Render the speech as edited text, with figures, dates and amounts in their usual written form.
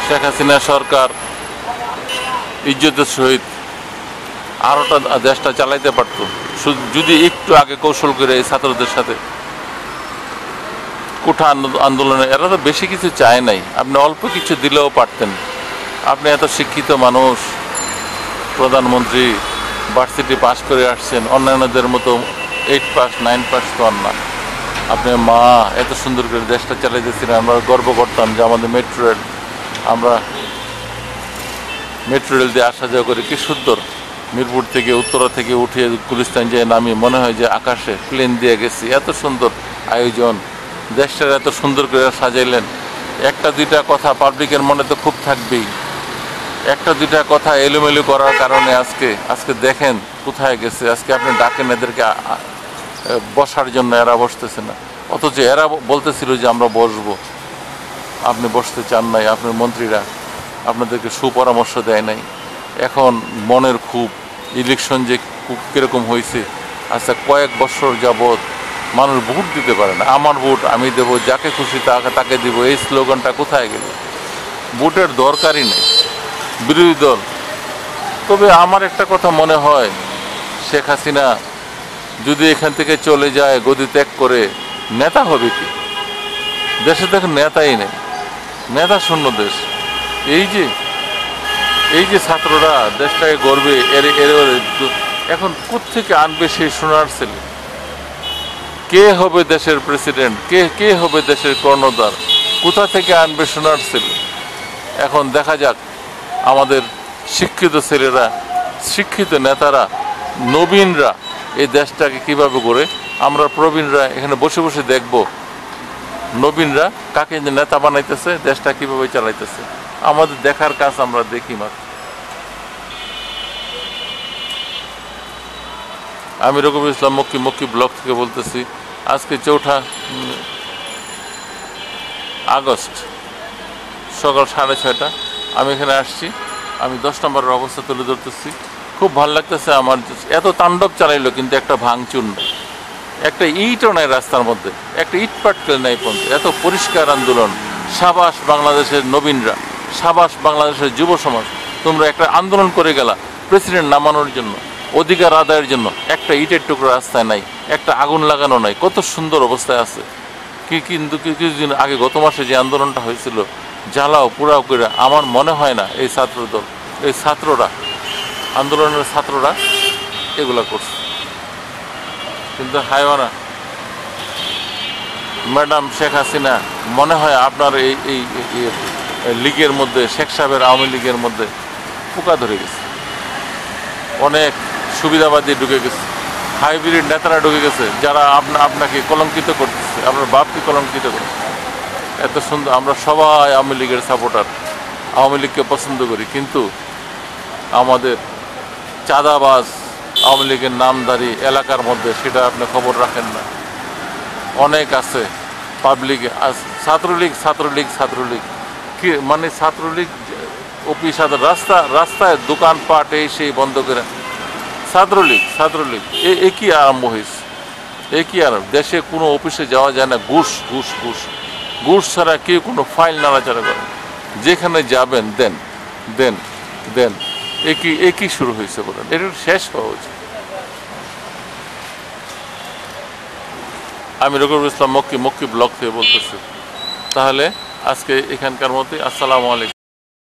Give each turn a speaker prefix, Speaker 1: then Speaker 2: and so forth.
Speaker 1: শেখ হাসিনা সরকার ইজ্জতের সহিত আরোটা দেশটা চালাইতে পারত যদি একটু আগে কৌশল করে এই ছাত্রদের সাথে কোঠা আন্দোলনে। এরা তো বেশি কিছু চায় নাই, আপনি অল্প কিছু দিলেও পারতেন। আপনি এত শিক্ষিত মানুষ, প্রধানমন্ত্রী, ভার্সিটি পাস করে আসছেন, অন্যান্যদের মতো 8 পাস 9 পাস তো আর না। আপনি মা এত সুন্দর করে দেশটা চালাইতেছিলেন, আমরা গর্ব করতাম যে আমাদের মেট্রো রেল, আমরা মেট্রো রেল দিয়ে আসা যাওয়া করি, কি সুন্দর। মিরপুর থেকে উত্তরা থেকে উঠিয়ে গুলিস্তান যেয়ে নামি মনে হয় যে আকাশে প্লেন দিয়ে গেছি। এত সুন্দর আয়োজন, দেশটা এত সুন্দর করে সাজাইলেন। একটা দুইটা কথা পাবলিকের মনে তো খুব থাকবেই, একটা দুইটা কথা এলোমেলো করার কারণে আজকে দেখেন কোথায় গেছে। আজকে আপনি ডাকেন এদেরকে বসার জন্য, এরা বসতেছে না, অথচ এরা বলতেছিল যে আমরা বসবো। আপনি বসতে চান নাই, আপনার মন্ত্রীরা আপনাদেরকে সুপরামর্শ দেয় নাই। এখন মনের খুব, ইলেকশন যে খুব কীরকম হয়েছে, আচ্ছা কয়েক বছর যাবৎ মানুষ ভোট দিতে পারে না। আমার ভোট আমি দেব, যাকে খুশি তাকে দিব, এই স্লোগানটা কোথায় গেল? ভোটের দরকারই নেই বিরোধী দল। তবে আমার একটা কথা মনে হয়, শেখ হাসিনা যদি এখান থেকে চলে যায়, গদি ত্যাগ করে, নেতা হবে কি? দেশে দেখেন নেতাই নেই, নেতা শূন্য দেশ। এই যে ছাত্ররা দেশটাকে গড়বে, এখন কোত্থেকে আনবে সেই সোনার ছেলে? কে হবে দেশের প্রেসিডেন্ট? কে হবে দেশের কর্ণধার? কোথা থেকে আনবে সোনার ছেলে? এখন দেখা যাক আমাদের শিক্ষিত ছেলেরা, শিক্ষিত নেতারা, নবীনরা এই দেশটাকে কিভাবে গড়ে। আমরা প্রবীণরা এখানে বসে বসে দেখব নবীনরা কাকে নেতা বানাইতেছে, দেশটা কিভাবে চালাইতেছে। আমাদের দেখার কাজ আমরা দেখি মাত্র। আমি রকিবুল ইসলাম মক্কি ব্লক থেকে বলতেছি। আজকে 4 আগস্ট সকাল 6:30 আমি এখানে আসছি। আমি 10 নম্বরের অবস্থা তুলে ধরতেছি। খুব ভালো লাগতেছে আমার। এত তাণ্ডব চালাইলো কিন্তু একটা ভাঙচুর নেই, একটা ইটও নাই রাস্তার মধ্যে, একটা ইট পাটকেল নাই পর্যন্ত। এত পরিষ্কার আন্দোলন। সাবাস বাংলাদেশের নবীনরা, সাবাস বাংলাদেশের যুব সমাজ, তোমরা একটা আন্দোলন করে গেলা প্রেসিডেন্ট নামানোর জন্য, অধিকার আদায়ের জন্য। একটা ইটের টুকরো রাস্তায় নাই, একটা আগুন লাগানো নাই। কত সুন্দর অবস্থায় আছে। কিন্তু কিছুদিন আগে গত মাসে যে আন্দোলনটা হয়েছিল, জ্বালাও পুরাও করে, আমার মনে হয় না এই ছাত্রদল, এই ছাত্ররা, আন্দোলনের ছাত্ররা এগুলা করছে। কিন্তু হায়ওয়ানা ম্যাডাম শেখ হাসিনা মনে হয় আপনার এই লীগের মধ্যে, শেখ সাহেবের আওয়ামী লীগের মধ্যে পোকা ধরে গেছে। অনেক সুবিধাবাদী ঢুকে গেছে, হাইব্রিড নেতারা ঢুকে গেছে, যারা আপনাকে কলঙ্কিত করতেছে, আপনার বাপকে কলঙ্কিত করতেছে। এত সুন্দর, আমরা সবাই আওয়ামী লীগের সাপোর্টার, আওয়ামী লীগকে পছন্দ করি, কিন্তু আমাদের চাঁদাবাজ আওয়ামী লীগের নামধারী এলাকার মধ্যে সেটা আপনি খবর রাখেন না। অনেক আছে পাবলিকে। ছাত্রলীগ কি মানে? ছাত্রলীগ অফিস, রাস্তায় দোকানপাট এই সেই বন্ধ করে ছাত্রলীগ এ কি আরম্ভ হয়েছে? এ কি আর দেশে কোনো অফিসে যাওয়া যায় না? ঘুষ ছাড়া কেউ কোনো ফাইল নাড়াচাড়া করে। যেখানে যাবেন দেন। এ কি শুরু হয়েছে বলেন? এটা শেষ হওয়া উচিত। আমি রকিবুল ইসলাম মক্কি ব্লক থেকে বলতেছি। তাহলে আজকে এখানকার মধ্যে আসসালামু আলাইকুম।